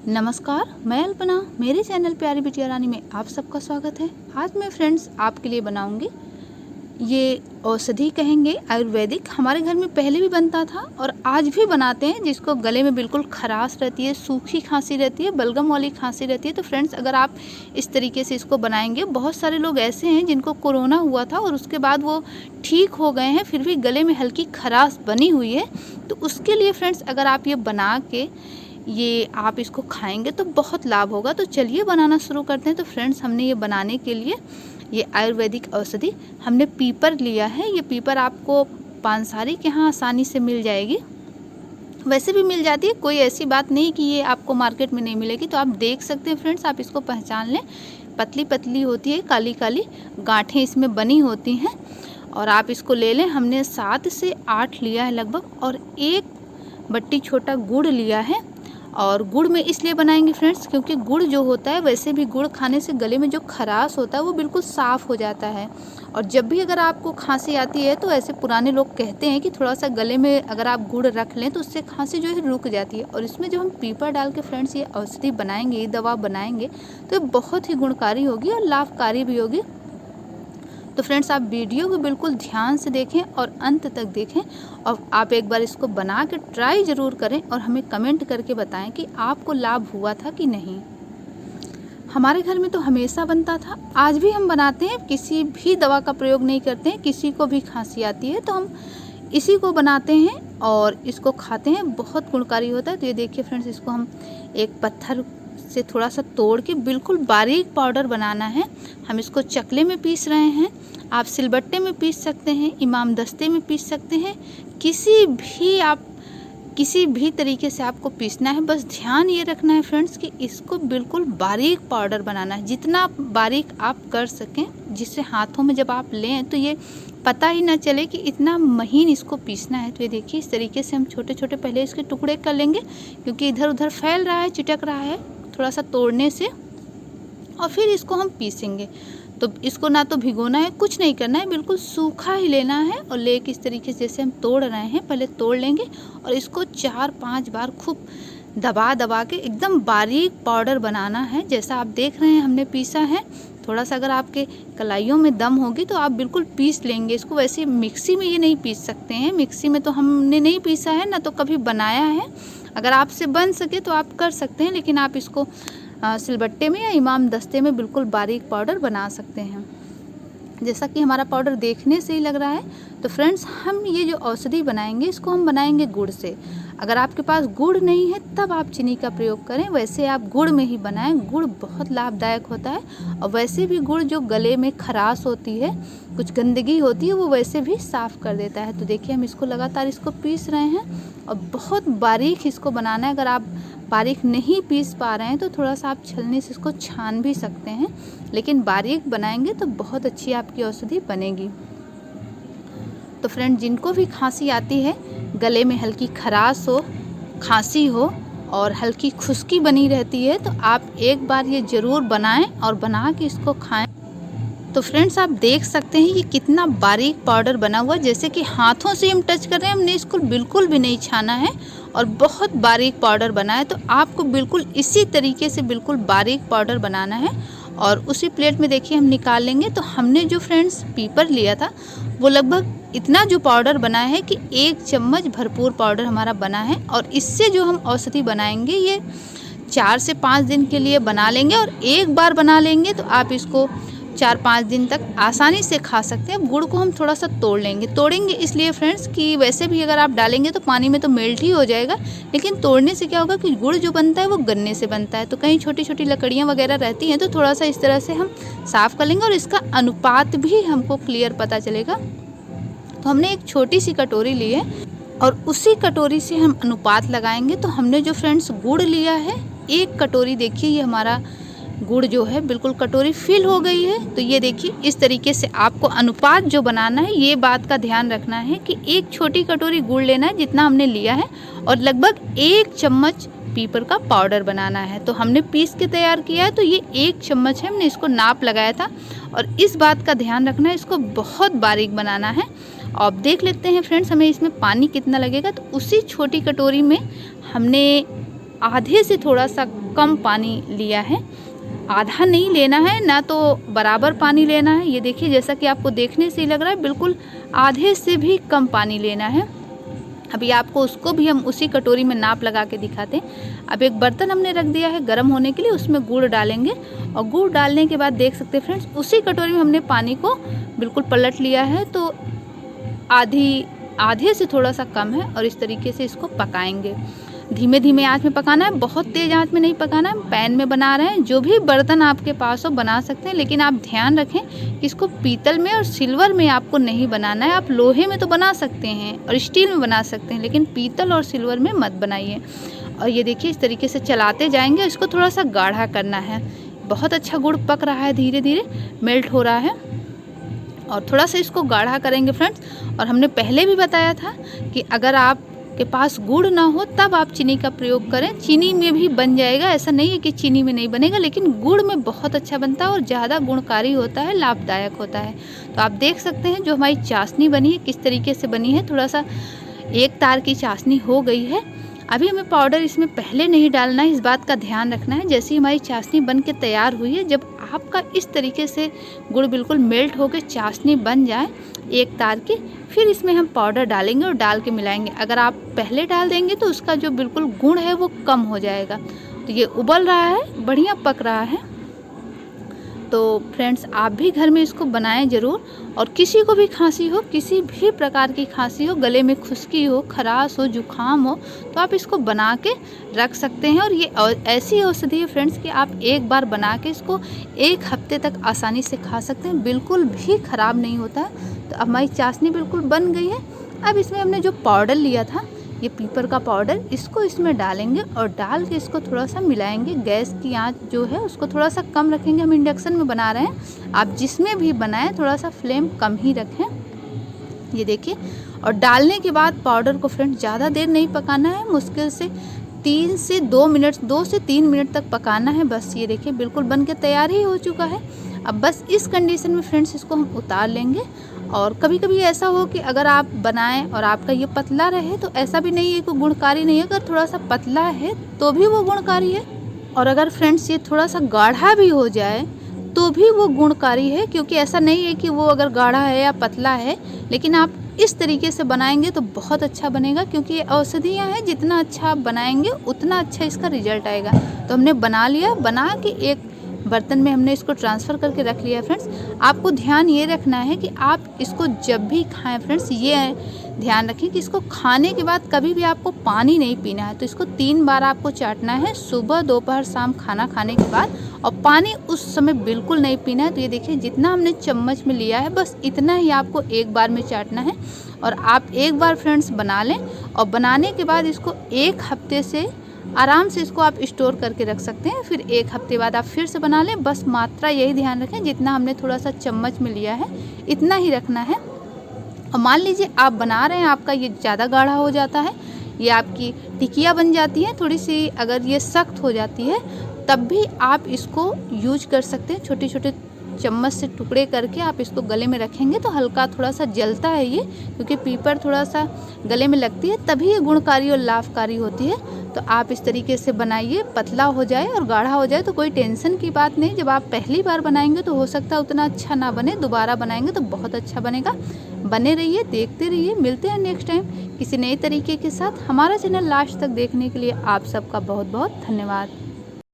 नमस्कार, मैं अल्पना। मेरे चैनल प्यारी बिटिया रानी में आप सबका स्वागत है। आज मैं फ्रेंड्स आपके लिए बनाऊंगी ये औषधि कहेंगे आयुर्वेदिक। हमारे घर में पहले भी बनता था और आज भी बनाते हैं, जिसको गले में बिल्कुल खराश रहती है, सूखी खांसी रहती है, बलगम वाली खांसी रहती है। तो फ्रेंड्स अगर आप इस तरीके से इसको बनाएंगे, बहुत सारे लोग ऐसे हैं जिनको कोरोना हुआ था और उसके बाद वो ठीक हो गए हैं, फिर भी गले में हल्की खराश बनी हुई है। तो उसके लिए फ्रेंड्स अगर आप ये बना के ये आप इसको खाएंगे तो बहुत लाभ होगा। तो चलिए बनाना शुरू करते हैं। तो फ्रेंड्स हमने ये बनाने के लिए ये आयुर्वेदिक औषधि हमने पीपर लिया है। ये पीपर आपको पानसारी के यहाँ आसानी से मिल जाएगी, वैसे भी मिल जाती है, कोई ऐसी बात नहीं कि ये आपको मार्केट में नहीं मिलेगी। तो आप देख सकते हैं फ्रेंड्स, आप इसको पहचान लें, पतली पतली होती है, काली काली गांठें इसमें बनी होती हैं। और आप इसको ले लें। हमने 7 से 8 लिया है लगभग, और 1 बट्टी छोटा गुड़ लिया है। और गुड़ में इसलिए बनाएंगे फ्रेंड्स क्योंकि गुड़ जो होता है, वैसे भी गुड़ खाने से गले में जो खराश होता है वो बिल्कुल साफ़ हो जाता है। और जब भी अगर आपको खांसी आती है तो ऐसे पुराने लोग कहते हैं कि थोड़ा सा गले में अगर आप गुड़ रख लें तो उससे खांसी जो है रुक जाती है। और इसमें जब हम पीपर डाल के फ्रेंड्स ये औषधि बनाएंगे, ये दवा बनाएंगे, तो ये बहुत ही गुणकारी होगी और लाभकारी भी होगी। तो फ्रेंड्स आप वीडियो को बिल्कुल ध्यान से देखें और अंत तक देखें, और आप एक बार इसको बना के ट्राई ज़रूर करें और हमें कमेंट करके बताएं कि आपको लाभ हुआ था कि नहीं। हमारे घर में तो हमेशा बनता था, आज भी हम बनाते हैं, किसी भी दवा का प्रयोग नहीं करते हैं। किसी को भी खांसी आती है तो हम इसी को बनाते हैं और इसको खाते हैं, बहुत गुणकारी होता है। तो ये देखिए फ्रेंड्स, इसको हम एक पत्थर से थोड़ा सा तोड़ के बिल्कुल बारीक पाउडर बनाना है। हम इसको चकले में पीस रहे हैं, आप सिलबट्टे में पीस सकते हैं, इमाम दस्ते में पीस सकते हैं, किसी भी तरीके से आपको पीसना है। बस ध्यान ये रखना है फ्रेंड्स कि इसको बिल्कुल बारीक पाउडर बनाना है, जितना बारीक आप कर सकें, जिससे हाथों में जब आप लें तो ये पता ही ना चले कि इतना महीन इसको पीसना है। तो ये देखिए इस तरीके से हम छोटे छोटे पहले इसके टुकड़े कर लेंगे, क्योंकि इधर उधर फैल रहा है, चिटक रहा है थोड़ा सा तोड़ने से, और फिर इसको हम पीसेंगे। तो इसको ना तो भिगोना है, कुछ नहीं करना है, बिल्कुल सूखा ही लेना है। और लेके इस तरीके से जैसे हम तोड़ रहे हैं, पहले तोड़ लेंगे और इसको 4-5 बार खूब दबा दबा के एकदम बारीक पाउडर बनाना है। जैसा आप देख रहे हैं हमने पीसा है। थोड़ा सा अगर आपके कलाइयों में दम होगी तो आप बिल्कुल पीस लेंगे इसको। वैसे मिक्सी में ये नहीं पीस सकते हैं, मिक्सी में तो हमने नहीं पीसा है, ना तो कभी बनाया है। अगर आपसे बन सके तो आप कर सकते हैं, लेकिन आप इसको सिलबट्टे में या इमाम दस्ते में बिल्कुल बारीक पाउडर बना सकते हैं, जैसा कि हमारा पाउडर देखने से ही लग रहा है। तो फ्रेंड्स हम ये जो औषधि बनाएंगे, इसको हम बनाएंगे गुड़ से। अगर आपके पास गुड़ नहीं है तब आप चीनी का प्रयोग करें, वैसे आप गुड़ में ही बनाएं। गुड़ बहुत लाभदायक होता है, और वैसे भी गुड़ जो गले में खराश होती है, कुछ गंदगी होती है, वो वैसे भी साफ़ कर देता है। तो देखिए हम इसको लगातार इसको पीस रहे हैं और बहुत बारीक इसको बनाना है। अगर आप बारीक नहीं पीस पा रहे हैं तो थोड़ा सा आप छलनी से इसको छान भी सकते हैं, लेकिन बारीक बनाएंगे तो बहुत अच्छी आपकी औषधि बनेगी। तो फ्रेंड जिनको भी खांसी आती है, गले में हल्की खराश हो, खांसी हो और हल्की खुश्की बनी रहती है, तो आप एक बार ये ज़रूर बनाएं और बना के इसको खाएं। तो फ्रेंड्स आप देख सकते हैं ये कितना बारीक पाउडर बना हुआ, जैसे कि हाथों से हम टच कर रहे हैं, हमने इसको बिल्कुल भी नहीं छाना है और बहुत बारीक पाउडर बना है। तो आपको बिल्कुल इसी तरीके से बिल्कुल बारीक पाउडर बनाना है और उसी प्लेट में देखिए हम निकाल लेंगे। तो हमने जो फ्रेंड्स पीपर लिया था वो लगभग इतना जो पाउडर बना है कि 1 चम्मच भरपूर पाउडर हमारा बना है। और इससे जो हम औषधि बनाएंगे ये 4 से 5 दिन के लिए बना लेंगे, और एक बार बना लेंगे तो आप इसको 4-5 दिन तक आसानी से खा सकते हैं। गुड़ को हम थोड़ा सा तोड़ेंगे इसलिए फ्रेंड्स कि वैसे भी अगर आप डालेंगे तो पानी में तो मेल्ट ही हो जाएगा, लेकिन तोड़ने से क्या होगा कि गुड़ जो बनता है वो गन्ने से बनता है, तो कहीं छोटी छोटी लकड़ियाँ वगैरह रहती हैं, तो थोड़ा सा इस तरह से हम साफ़ कर लेंगे और इसका अनुपात भी हमको क्लियर पता चलेगा। तो हमने एक छोटी सी कटोरी ली है और उसी कटोरी से हम अनुपात लगाएंगे। तो हमने जो फ्रेंड्स गुड़ लिया है 1 कटोरी, देखिए ये हमारा गुड़ जो है बिल्कुल कटोरी फिल हो गई है। तो ये देखिए इस तरीके से आपको अनुपात जो बनाना है, ये बात का ध्यान रखना है कि 1 छोटी कटोरी गुड़ लेना है जितना हमने लिया है, और लगभग 1 चम्मच पीपर का पाउडर बनाना है। तो हमने पीस के तैयार किया है, तो ये 1 चम्मच है, हमने इसको नाप लगाया था। और इस बात का ध्यान रखना है, इसको बहुत बारीक बनाना है। अब देख लेते हैं फ्रेंड्स हमें इसमें पानी कितना लगेगा। तो उसी छोटी कटोरी में हमने आधे से थोड़ा सा कम पानी लिया है। आधा नहीं लेना है, ना तो बराबर पानी लेना है। ये देखिए, जैसा कि आपको देखने से ही लग रहा है, बिल्कुल आधे से भी कम पानी लेना है। अभी आपको उसको भी हम उसी कटोरी में नाप लगा के दिखाते हैं। अब एक बर्तन हमने रख दिया है गर्म होने के लिए, उसमें गुड़ डालेंगे और गुड़ डालने के बाद देख सकते हैं फ्रेंड्स, उसी कटोरी में हमने पानी को बिल्कुल पलट लिया है, तो आधे से थोड़ा सा कम है। और इस तरीके से इसको पकाएंगे। धीमे धीमे आंच में पकाना है, बहुत तेज़ आंच में नहीं पकाना है। पैन में बना रहे हैं, जो भी बर्तन आपके पास हो बना सकते हैं, लेकिन आप ध्यान रखें कि इसको पीतल में और सिल्वर में आपको नहीं बनाना है। आप लोहे में तो बना सकते हैं और स्टील में बना सकते हैं, लेकिन पीतल और सिल्वर में मत बनाइए। और ये देखिए, इस तरीके से चलाते जाएंगे, इसको थोड़ा सा गाढ़ा करना है। बहुत अच्छा गुड़ पक रहा है, धीरे धीरे मेल्ट हो रहा है और थोड़ा सा इसको गाढ़ा करेंगे फ्रेंड्स। और हमने पहले भी बताया था कि अगर आप के पास गुड़ ना हो तब आप चीनी का प्रयोग करें। चीनी में भी बन जाएगा, ऐसा नहीं है कि चीनी में नहीं बनेगा, लेकिन गुड़ में बहुत अच्छा बनता है और ज़्यादा गुणकारी होता है, लाभदायक होता है। तो आप देख सकते हैं जो हमारी चाशनी बनी है किस तरीके से बनी है। थोड़ा सा एक तार की चाशनी हो गई है। अभी हमें पाउडर इसमें पहले नहीं डालना है, इस बात का ध्यान रखना है। जैसे ही हमारी चाशनी बन के तैयार हुई है, जब आपका इस तरीके से गुड़ बिल्कुल मेल्ट होकर चाशनी बन जाए एक तार की, फिर इसमें हम पाउडर डालेंगे और डाल के मिलाएंगे। अगर आप पहले डाल देंगे तो उसका जो बिल्कुल गुण है वो कम हो जाएगा। तो ये उबल रहा है, बढ़िया पक रहा है। तो फ्रेंड्स, आप भी घर में इसको बनाएं ज़रूर। और किसी को भी खांसी हो, किसी भी प्रकार की खांसी हो, गले में खुश्की हो, खराश हो, जुकाम हो, तो आप इसको बना के रख सकते हैं। और ये ऐसी औषधि है फ्रेंड्स कि आप एक बार बना के इसको 1 हफ्ते तक आसानी से खा सकते हैं, बिल्कुल भी ख़राब नहीं होता है। तो अब हमारी चाशनी बिल्कुल बन गई है। अब इसमें हमने जो पाउडर लिया था, ये पीपर का पाउडर, इसको इसमें डालेंगे और डाल के इसको थोड़ा सा मिलाएंगे। गैस की आंच जो है उसको थोड़ा सा कम रखेंगे, हम इंडक्शन में बना रहे हैं। आप जिसमें भी बनाएं थोड़ा सा फ्लेम कम ही रखें। ये देखिए, और डालने के बाद पाउडर को फ्रेंड्स ज़्यादा देर नहीं पकाना है, मुश्किल से 2 से 3 मिनट तक पकाना है बस। ये देखिए, बिल्कुल बन के तैयार ही हो चुका है। अब बस इस कंडीशन में फ्रेंड्स इसको हम उतार लेंगे। और कभी कभी ऐसा हो कि अगर आप बनाएं और आपका ये पतला रहे, तो ऐसा भी नहीं है कि गुणकारी नहीं है, अगर थोड़ा सा पतला है तो भी वो गुणकारी है। और अगर फ्रेंड्स ये थोड़ा सा गाढ़ा भी हो जाए तो भी वो गुणकारी है, क्योंकि ऐसा नहीं है कि वो अगर गाढ़ा है या पतला है, लेकिन आप इस तरीके से बनाएंगे तो बहुत अच्छा बनेगा। क्योंकि ये औषधियाँ हैं, जितना अच्छा आप बनाएंगे उतना अच्छा इसका रिजल्ट आएगा। तो हमने बना लिया, बना के एक बर्तन में हमने इसको ट्रांसफ़र करके रख लिया। फ्रेंड्स, आपको ध्यान ये रखना है कि आप इसको जब भी खाएं फ्रेंड्स, ये ध्यान रखें कि इसको खाने के बाद कभी भी आपको पानी नहीं पीना है। तो इसको 3 बार आपको चाटना है, सुबह, दोपहर, शाम खाना खाने के बाद। और पानी उस समय बिल्कुल नहीं पीना है। तो ये देखिए, जितना हमने चम्मच में लिया है बस इतना ही आपको एक बार में चाटना है। और आप एक बार फ्रेंड्स बना लें, और बनाने के बाद इसको 1 हफ्ते से आराम से इसको आप स्टोर करके रख सकते हैं। फिर 1 हफ्ते बाद आप फिर से बना लें। बस मात्रा यही ध्यान रखें, जितना हमने थोड़ा सा चम्मच में लिया है इतना ही रखना है। और मान लीजिए आप बना रहे हैं, आपका ये ज़्यादा गाढ़ा हो जाता है, ये आपकी टिकिया बन जाती है थोड़ी सी, अगर ये सख्त हो जाती है तब भी आप इसको यूज कर सकते हैं। छोटे छोटे चम्मच से टुकड़े करके आप इसको गले में रखेंगे तो हल्का थोड़ा सा जलता है ये, क्योंकि पीपर थोड़ा सा गले में लगती है, तभी ये गुणकारी और लाभकारी होती है। तो आप इस तरीके से बनाइए, पतला हो जाए और गाढ़ा हो जाए तो कोई टेंशन की बात नहीं। जब आप पहली बार बनाएंगे तो हो सकता है उतना अच्छा ना बने, दोबारा बनाएंगे तो बहुत अच्छा बनेगा। बने रहिए, देखते रहिए। मिलते हैं नेक्स्ट टाइम किसी नए तरीके के साथ। हमारा चैनल लास्ट तक देखने के लिए आप सबका बहुत बहुत धन्यवाद।